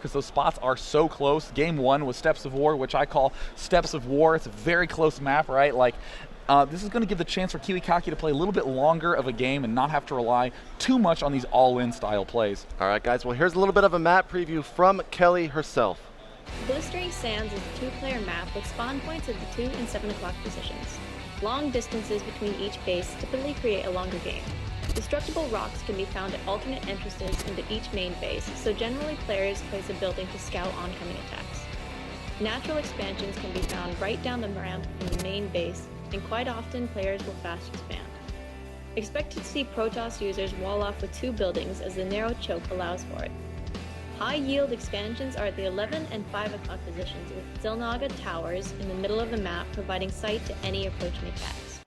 because those spots are so close. Game 1 was Steps of War, which I call Steps of War. It's a very close map, right? Like, this is going to give the chance for Kiwikaki to play a little bit longer of a game and not have to rely too much on these all-in style plays. All right, guys, well, here's a little bit of a map preview from Kelly herself. Blistering Sands is a two-player map with spawn points at the 2 and 7 o'clock positions. Long distances between each base typically create a longer game. Destructible rocks can be found at alternate entrances into each main base, so generally players place a building to scout oncoming attacks. Natural expansions can be found right down the ramp from the main base, and quite often players will fast expand. Expect to see Protoss users wall off with 2 buildings as the narrow choke allows for it. High-yield expansions are at the 11 and 5 o'clock positions, with Zelnaga towers in the middle of the map providing sight to any approaching attacks.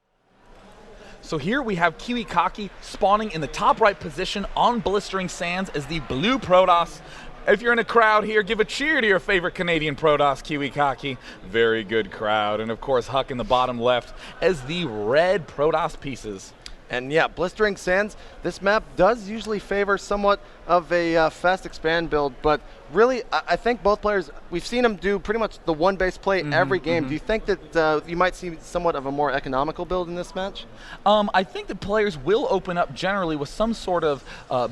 So here we have Kiwikaki spawning in the top right position on Blistering Sands as the blue Protoss. If you're in a crowd here, give a cheer to your favorite Canadian Protoss, Kiwikaki. Very good crowd. And of course, HuK in the bottom left as the red Protoss pieces. And yeah, Blistering Sands, this map does usually favor somewhat of a fast expand build, but really, I think both players, we've seen them do pretty much the one base play every game. Do you think that you might see somewhat of a more economical build in this match? I think that players will open up generally with some sort of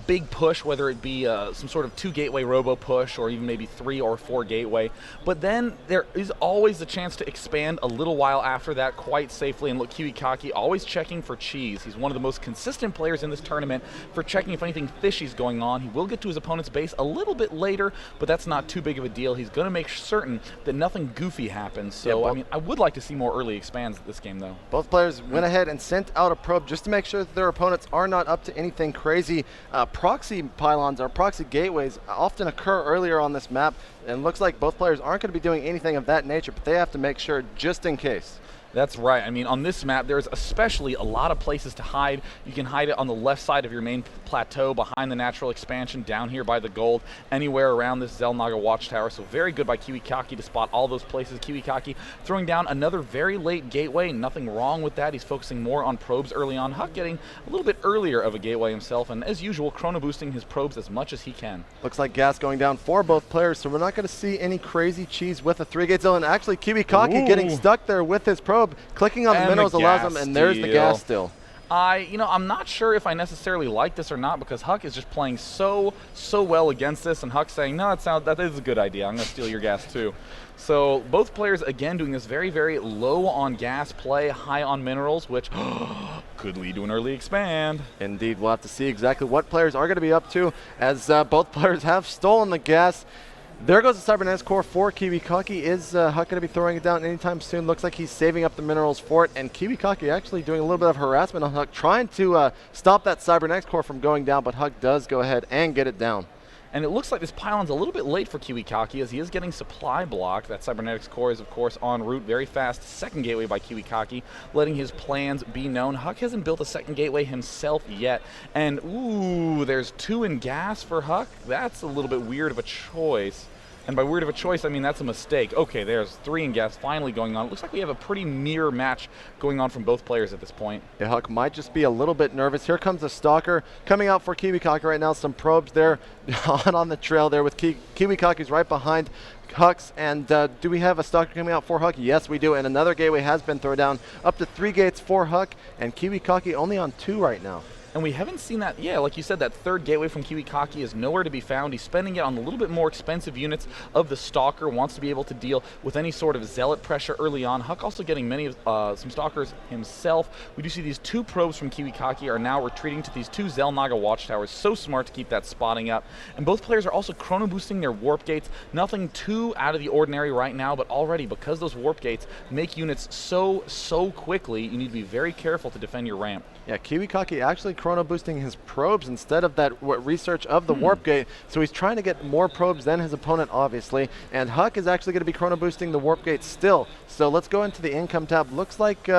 big push, whether it be some sort of 2 gateway robo push or even maybe 3 or 4 gateway. But then there is always the chance to expand a little while after that quite safely. And look, Kiwikaki always checking for cheese. He's one of the most consistent players in this tournament for checking if anything fishy is going on. He will get to his opponent's base a little bit later, but that's not too big of a deal. He's going to make certain that nothing goofy happens. So, I mean, I would like to see more early expands this game, though. Both players went ahead and sent out a probe just to make sure that their opponents are not up to anything crazy. Proxy pylons or proxy gateways often occur earlier on this map, and it looks like both players aren't going to be doing anything of that nature, but they have to make sure just in case. That's right. I mean, on this map, there's especially a lot of places to hide. You can hide it on the left side of your main plateau, behind the natural expansion, down here by the gold, anywhere around this Zelnaga watchtower. So very good by Kiwikaki to spot all those places. Kiwikaki throwing down another very late gateway. Nothing wrong with that. He's focusing more on probes early on. HuK getting a little bit earlier of a gateway himself, and as usual, chrono boosting his probes as much as he can. Looks like gas going down for both players, so we're not going to see any crazy cheese with a 3-gate zone. Actually, Kiwikaki getting stuck there with his probe. Clicking on the minerals allows them, and there's the gas still. I'm not sure if I necessarily like this or not, because HuK is just playing so well against this, and HuK saying, no, that is a good idea. I'm going to steal your gas too. So both players, again, doing this very, very low on gas play, high on minerals, which could lead to an early expand. Indeed, we'll have to see exactly what players are going to be up to, as both players have stolen the gas. There goes the Cybernetics core for Kiwikaki. Is HuK going to be throwing it down anytime soon? Looks like he's saving up the minerals for it, and Kiwikaki actually doing a little bit of harassment on HuK, trying to stop that Cybernetics core from going down, but HuK does go ahead and get it down. And it looks like this pylon's a little bit late for Kiwikaki, as he is getting supply blocked. That Cybernetics core is, of course, en route. Very fast second gateway by Kiwikaki, letting his plans be known. HuK hasn't built a second gateway himself yet. And, ooh, there's 2 in gas for HuK. That's a little bit weird of a choice. And by weird of a choice, I mean that's a mistake. Okay, there's 3 in gas finally going on. It looks like we have a pretty mirror match going on from both players at this point. Yeah, HuK might just be a little bit nervous. Here comes the Stalker coming out for Kiwikaki right now. Some probes there on the trail there with Kiwikaki's right behind HuK's. And do we have a Stalker coming out for HuK? Yes, we do. And another gateway has been thrown down. Up to 3 gates for HuK, and Kiwikaki only on 2 right now. And we haven't seen that, yeah, like you said, that third gateway from Kiwikaki is nowhere to be found. He's spending it on a little bit more expensive units of the Stalker, wants to be able to deal with any sort of zealot pressure early on. HuK also getting some Stalkers himself. We do see these 2 probes from Kiwikaki are now retreating to these 2 Zelnaga watchtowers. So smart to keep that spotting up. And both players are also chrono boosting their warp gates. Nothing too out of the ordinary right now, but already because those warp gates make units so quickly, you need to be very careful to defend your ramp. Yeah, Kiwikaki actually chrono boosting his probes instead of that research of the warp gate, so he's trying to get more probes than his opponent, obviously. And HuK is actually going to be chrono boosting the warp gate still. So let's go into the income tab. Looks like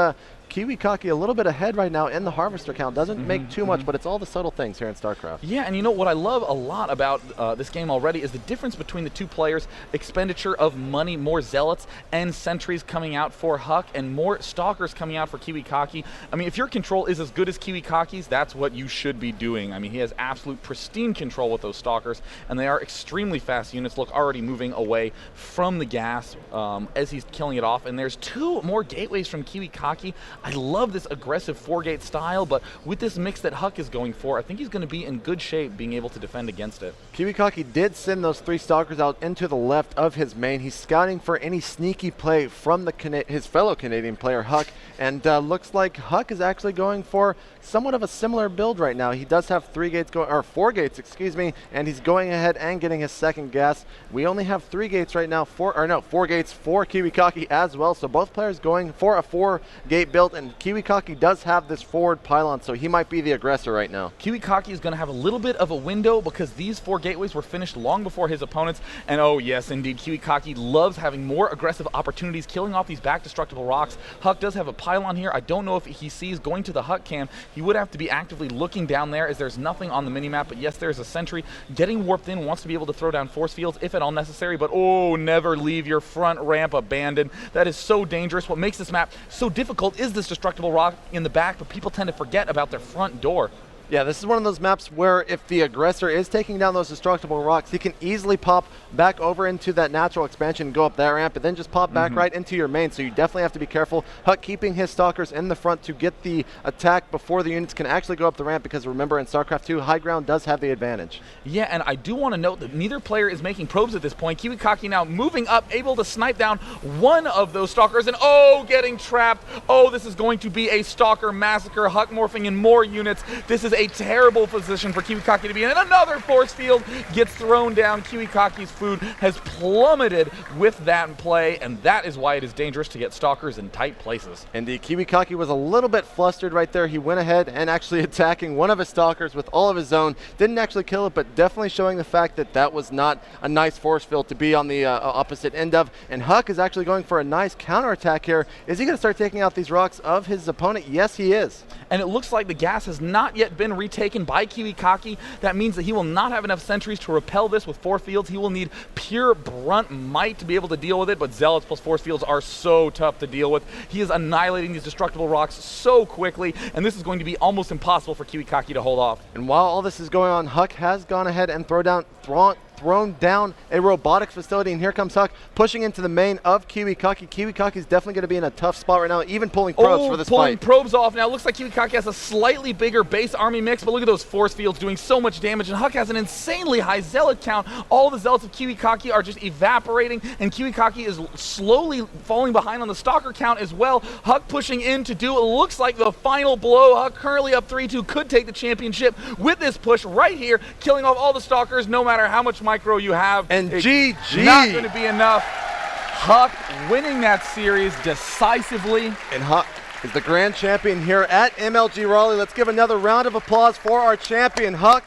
Kiwikaki a little bit ahead right now in the harvester count. Doesn't make too much, but it's all the subtle things here in StarCraft. Yeah, and you know what I love a lot about this game already is the difference between the two players, expenditure of money, more zealots and sentries coming out for HuK, and more stalkers coming out for Kiwikaki. I mean, if your control is as good as Kiwikaki's, that's what you should be doing. I mean, he has absolute pristine control with those stalkers, and they are extremely fast units. Look, already moving away from the gas as he's killing it off, and there's 2 more gateways from Kiwikaki. I love this aggressive 4-gate style, but with this mix that HuK is going for, I think he's going to be in good shape being able to defend against it. Kiwikaki did send those 3 stalkers out into the left of his main. He's scouting for any sneaky play from his fellow Canadian player HuK, and looks like HuK is actually going for somewhat of a similar build right now. He does have 4 gates, excuse me, and he's going ahead and getting his second gas. We only have 3 gates right now, 4 gates for Kiwikaki as well, so both players going for a 4-gate build, and Kiwikaki does have this forward pylon, so he might be the aggressor right now. Kiwikaki is going to have a little bit of a window because these 4 gateways were finished long before his opponents, and oh yes, indeed, Kiwikaki loves having more aggressive opportunities, killing off these back destructible rocks. HuK does have a pylon here. I don't know if he sees going to the HuK cam. He would have to be actively looking down there as there's nothing on the minimap, but yes, there's a sentry getting warped in, wants to be able to throw down force fields if at all necessary, but oh, never leave your front ramp abandoned. That is so dangerous. What makes this map so difficult is this destructible rock in the back, but people tend to forget about their front door. Yeah, this is one of those maps where if the aggressor is taking down those destructible rocks, he can easily pop back over into that natural expansion and go up that ramp, and then just pop back right into your main. So you definitely have to be careful. HuK keeping his stalkers in the front to get the attack before the units can actually go up the ramp, because remember, in StarCraft 2, high ground does have the advantage. Yeah, and I do want to note that neither player is making probes at this point. Kiwikaki now moving up, able to snipe down one of those stalkers, and oh, getting trapped. Oh, this is going to be a stalker massacre. HuK morphing in more units. This is a terrible position for Kiwikaki to be in, and another force field gets thrown down. Kiwikaki's food has plummeted with that play, and that is why it is dangerous to get stalkers in tight places. Indeed, Kiwikaki was a little bit flustered right there. He went ahead and actually attacking one of his stalkers with all of his own. Didn't actually kill it, but definitely showing the fact that that was not a nice force field to be on the opposite end of. And HuK is actually going for a nice counterattack here. Is he going to start taking out these rocks of his opponent? Yes, he is. And it looks like the gas has not yet been retaken by Kiwikaki. That means that he will not have enough sentries to repel this with 4 fields. He will need pure brunt might to be able to deal with it, but Zealots plus force fields are so tough to deal with. He is annihilating these destructible rocks so quickly, and this is going to be almost impossible for Kiwikaki to hold off. And while all this is going on, HuK has gone ahead and thrown down a robotic facility, and here comes HuK pushing into the main of Kiwikaki. Kiwikaki is definitely going to be in a tough spot right now, even pulling probes for this pulling fight. Probes off. Now it looks like Kiwikaki has a slightly bigger base army mix, but look at those force fields doing so much damage, and HuK has an insanely high zealot count. All the zealots of Kiwikaki are just evaporating, and Kiwikaki is slowly falling behind on the stalker count as well. HuK pushing in to do, it looks like, the final blow. HuK currently up 3-2, could take the championship with this push right here, killing off all the stalkers, no matter how much micro you have. And GG. Not going to be enough. HuK winning that series decisively. And HuK is the grand champion here at MLG Raleigh. Let's give another round of applause for our champion, HuK.